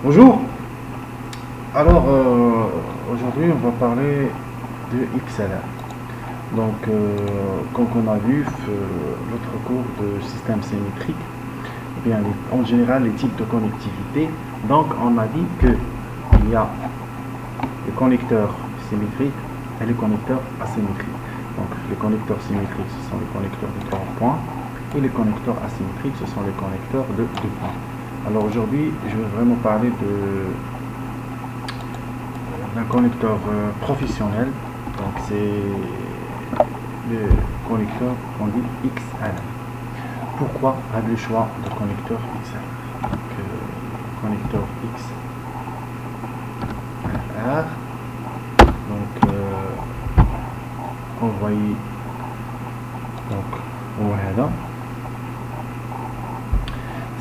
Bonjour. Alors aujourd'hui on va parler de XLR. Donc comme on a vu l'autre cours de système symétrique, eh bien en général les types de connectivité. Donc on a dit que il y a les connecteurs symétriques et les connecteurs asymétriques. Donc les connecteurs symétriques ce sont les connecteurs de 3 points et les connecteurs asymétriques ce sont les connecteurs de 2 points. Alors aujourd'hui, je vais vraiment parler d'un connecteur professionnel. Donc c'est le connecteur qu'on dit XLR. Pourquoi a le choix de connecteur XLR? Donc connecteur XLR. Donc on voit donc voilà.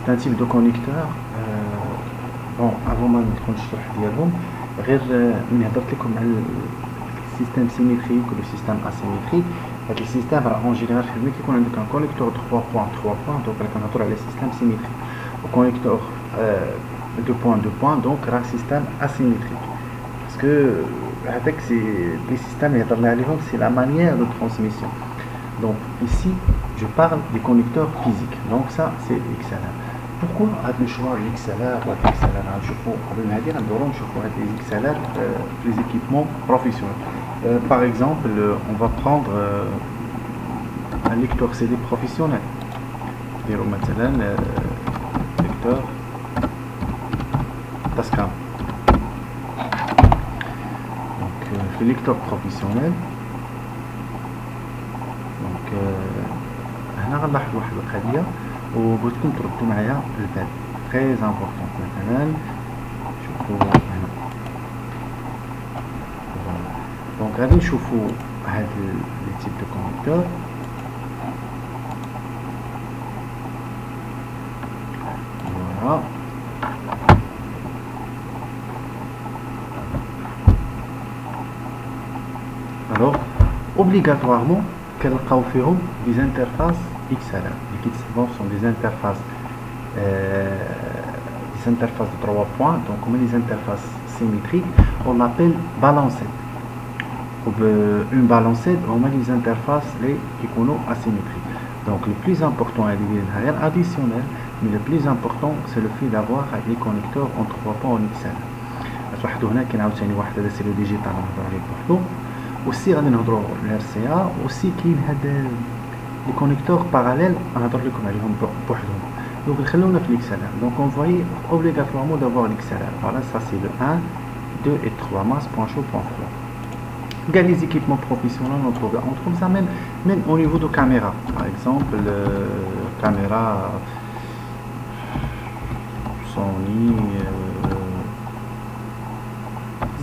C'est un type de connecteur. Bon, avant ما ندخل نشرح ديالهم غير ملي هضرت لكم على السيستم سيميتريك و السيستم اسيميتريك. هاد السيستم راه اون جينيرال في الحلم كيكون عندك ان كونيكتور 3 بوين 3 بوين، دونك راه كنهضروا على سيستم سيميتريك. و كونيكتور 2 بوين 2 بوين دونك راه سيستم اسيميتريك، باسكو هذاك سي لي سيستم اللي هضرنا عليهم سي لا مانيير دو ترانسميسيون. Donc ici je parle des connecteurs physiques, donc ça c'est XLR. Pourquoi هذا le choix de XLR ou de XLR نشوفوا قبل ما هذه ندورو نشوفوا هاد les XLR les équipements professionnels. Par exemple on va prendre un lecteur CD professionnel. نديرو مثلا lecteur Tascam. Donc في lecteur professionnel هنا غنلاحظ واحد القضيه وبغيتكم تردوا معايا البال تري امبورطون. مثلا شوفوا هنا دونك غادي نشوفوا هاد لي تيب دو كونيكتور. فوالا alors obligatoirement كنلقاو فيهم des interfaces XLR اللي كيتسموا sont des interfaces de 3 points. Donc comme les interfaces symétriques on l'appelle balancette. Une balancette on met les interfaces les كيكونوا asymétriques. Donc le plus important est additionnel, mais le plus important c'est le fait d'avoir les connecteurs en 3 points en XLR. تلاحظوا هنا كاين عاوتاني واحد هذا سي لو ديجيتال نهضروا عليه بوحدو. aussi غادي نهضروا على RCA. aussi كاين هاد لي كونيكتور باراليل نهضر لكم عليهم بوحدهم. donc خلونا في XLR. donc on voit obligatoirement d'avoir XLR. voilà, ça c'est le 1 2 et 3 masse point chaud point froid. Gars les équipements professionnels on trouve ça même au niveau de caméra. par exemple caméra Sony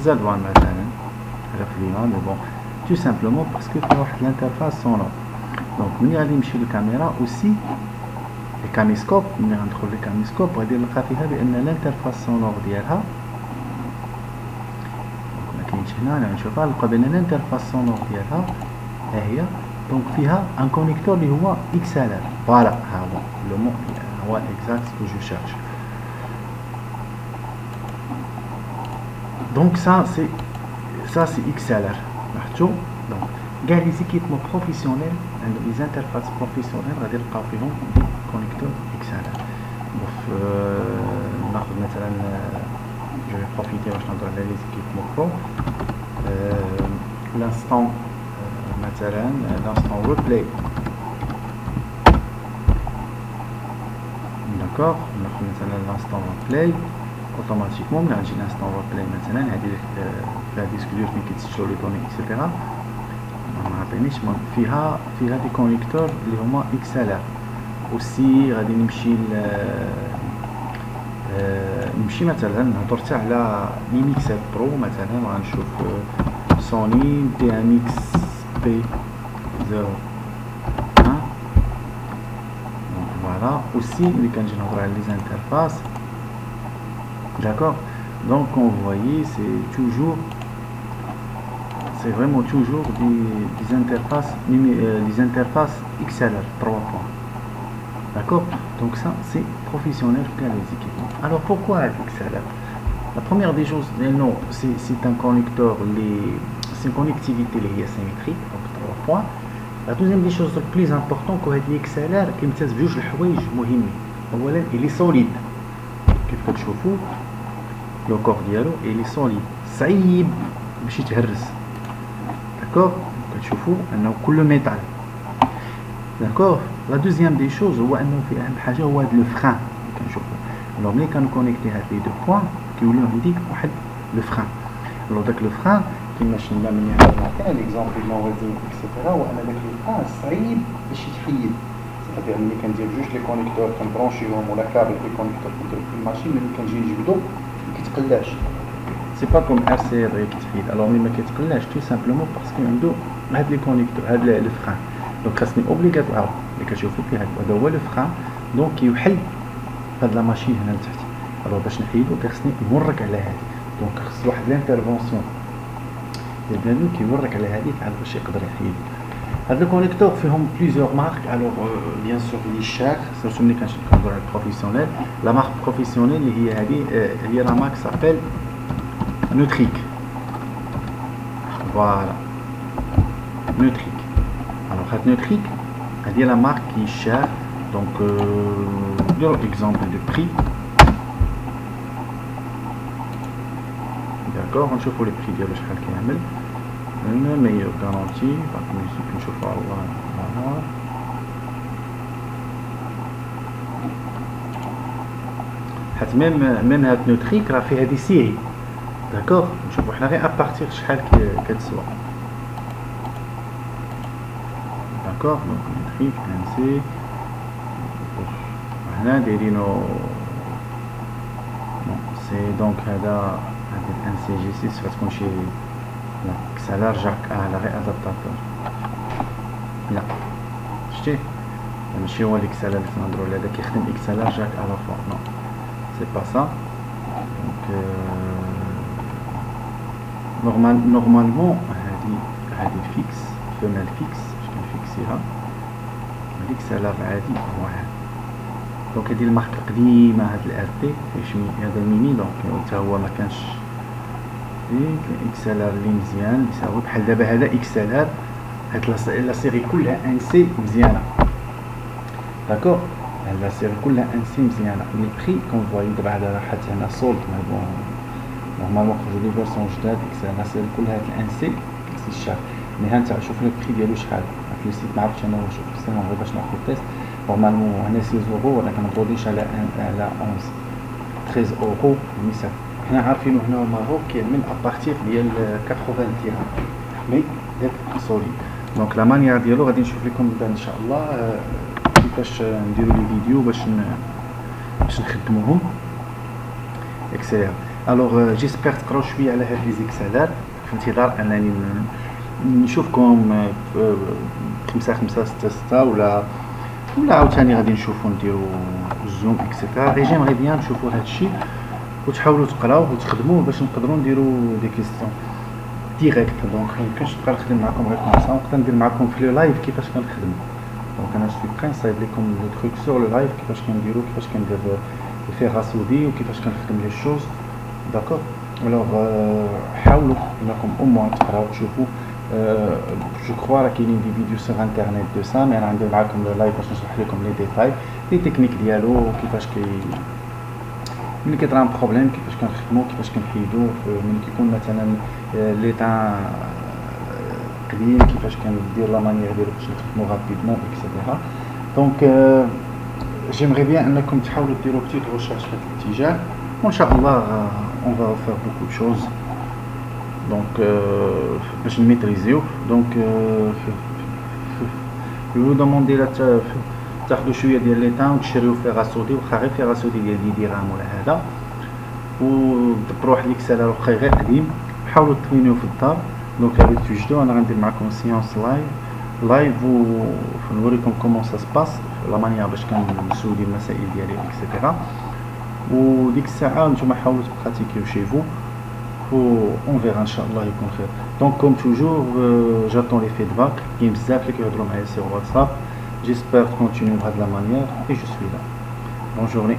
Z1 مثلا mais bon tout simplement parce que في واحد l'interface sonore. donc ملي غادي نمشي للكاميرا aussi الكاميسكوب ملي غندخل للكاميسكوب غادي نلقى فيها بان l'interface sonore ديالها ما كاينش هنا. انا نشوفها نلقى بان l'interface sonore ديالها ها هي. دونك فيها ان كونيكتور اللي هو XLR. فوالا ها هو لو مو هو exact ce que je cherche. donc ça c'est XLR. donc كاع لي زيكيبمون بروفيسيونيل عندهم لي انترفاس بروفيسيونيل غادي نلقاو فيهم دي كونيكتور XLR. ناخذ مثلا جو في بروفيتي باش نهضر على لي زيكيبمون برو. لانستون مثلا لانستون ريبلاي. داكوغ ناخذ مثلا لانستون ريبلاي اوتوماتيكمون ملي غنجي لانستون ريبلاي مثلا هذه فيها ديسك دور فين كيتسجلوا لي دوني اكسيتيرا ما عطينيش فيها دي كونيكتور اللي هما XLR. aussi غادي نمشي مثلا نهضر حتى على لي ميكسات برو. مثلا غنشوف سوني DMX P01. donc voilà. aussi ملي كنجي نهضر على لي انترفاس d'accord. donc on voyait c'est vraiment toujours des interfaces XLR 3 points. D'accord. Donc ça c'est professionnel pour les équipements. alors pourquoi XLR? La première des choses, non, c'est un connecteur, c'est une connectivité liée symétrique, donc 3 points. La deuxième des choses le plus important que هاد XLR كيمتاز بجوج الحوايج مهمين. اولا il est solide كيف كتشوفوا لو كور ديالو il est solide صعيب باش يتهرس. داكور كتشوفوا انه كله ميتال. داكور لا دوزيام دي شوز هو انه في اهم حاجه هو هاد لو فران كنشوفوا. لو ملي كنكونيكتي هاد لي دو بوين كيوليو عندي واحد لو فران. لو داك لو فران كما شفنا من هذا المكان ليكزامبل الموازين اكسيتيرا هو ان داك لو فران صعيب باش يتحيد. سيتادير ملي كندير جوج لي كونيكتور كنبرونشيهم ولا كابل لي كونيكتور كندير في الماشين ملي كنجي نجبدو مكيتقلاش. سي با كوم ار سي غير كيتحيد. الوغ ملي ما كيتقلاش تو سامبلومون باسكو عندو هاد لي كونيكتور هاد لو فران. دونك خاصني اوبليغاتوار اللي كتشوفوا فيه هذا هو لو فران دونك كيحل هاد لا ماشين هنا لتحت. الوغ باش نحيدو خاصني نورك على هادي. دونك خاص واحد لانترفونسيون ديال بنادم كيورك على هاديك عاد باش يقدر يحيد. هاد الكونيكتور فيهم بليزيور مارك. الوغ بيان سور لي شاك سيرتو ملي كنهضروا على البروفيسيونيل. لا مارك بروفيسيونيل اللي هي هادي هي لا مارك سابيل نوتريك. فوالا نوتريك. الوغ هاد نوتريك هادي لا مارك كي شار. دونك نديرو اكزامبل دو بري. داكوغ نشوفو لي بري ديالو شحال كيعمل. meilleure garantie نشوفو على الله. حيت ميم هاد نوتريك راه فيها دي سيري. داكوغ نشوفو حنا غير ابارتيغ شحال كتسوا. داكوغ دونك نوتريك ان سي هنا دايرينو سي دونك هذا ان سي جي 6 غتكون شي لا اكسلار جاك على غير ادابتاتور. لا شتي ماشي هو الاكسلار اللي كنهضروا عليه. هذا كيخدم اكسلار جاك على فوا. نو سي با سا. دونك نورمالمون هادي فيكس فيمال فيكس باش كنفيكسيها. الاكسلار العادي هو هذا. دونك هادي الماركه القديمه هاد الار تي فاش هذا ميني. دونك حتى هو ما كانش اكسلار اللي مزيان يساوي بحال دابا هذا اكسلار. هاد لا سيري كلها ان سي مزيانه. داكور هاد لا سيري كلها ان سي مزيانه. مي بري كون فوايو دابا هذا راه حتى هنا سولد مي بون نورمالمون خرجوا لي فيرسون جداد اكسلار لا سيري كلها هاد الان سي سي شار. مي ها نتا شوف لو بري ديالو شحال في لو سيت. ما عرفتش انا واش في السنه غير باش ناخذ تيست. نورمالمون هنا 6 اورو ولا كنهضروا ديش على 11 13 اورو المثال. حنا عارفينو هنا الماروك من ابارتيغ ديال 80 درهم مي داك سوليد. دونك لا مانيير ديالو غادي نشوف لكم ان شاء الله كيفاش نديرو لي فيديو باش نخدموهم اكسلر. الوغ جيسبر تقراو شويه على هاد لي زيكسلر في انتظار انني نشوفكم 5 5 6 6 ولا عاوتاني غادي نشوفو نديرو الزوم اكسيتيرا. غير جيمري بيان تشوفو هادشي وتحاولوا تقراوه وتخدموه باش نقدروا نديروا دي كيستيون ديريكت. دونك ميمكنش نبقى نخدم معكم غير كونسا. نقدر ندير معكم في لو لايف كيفاش كنخدم. دونك انا سوي بري نصايب لكم لو تروك سور لو لايف كيفاش كنديروا كيفاش كندير الفيغ اسودي وكيفاش كنخدم لي شوز. داكور الوغ حاولوا انكم او موان تقراو تشوفوا. جو كخوا راه كاينين دي فيديو سور انترنيت دو سا. مي انا غندير معكم لو لايف باش نشرح لكم لي ديتاي لي تكنيك ديالو كيفاش ملي كيطرا بروبليم كيفاش كنخدمو كيفاش كنحيدو. ملي كيكون مثلا ليطا قديم كيفاش كندير لا مانيير ديالو باش نخدمو رابيدمون اكسيتيرا. دونك جيمري بيان انكم تحاولوا ديروا بتيت ريشيرش في هذا الاتجاه وان شاء الله اون فا فير بوكو دو شوز. دونك باش نميتريزيو. دونك جو دوموندي لا تاخذوا شويه ديال لي طان وتشريو فيغ اسودي واخا غير فيغ اسودي ديال 10 درهم ولا هذا ودبروا واحد الاكسلر واخا غير قديم. حاولوا تطوينوه في الدار. دونك غادي توجدوا. انا غندير معكم سيونس لايف ونوريكم كومون سا سباس لا مانيير باش كنسولي المسائل ديالي اكسيتيرا. وديك الساعه نتوما حاولوا تبراتيكيو شي فو اون فيغا ان شاء الله يكون خير. دونك كوم توجور جاتون لي فيدباك. كاين بزاف اللي كيهضروا معايا سير واتساب. J'espère continuer de la manière et je suis là. Bonne journée.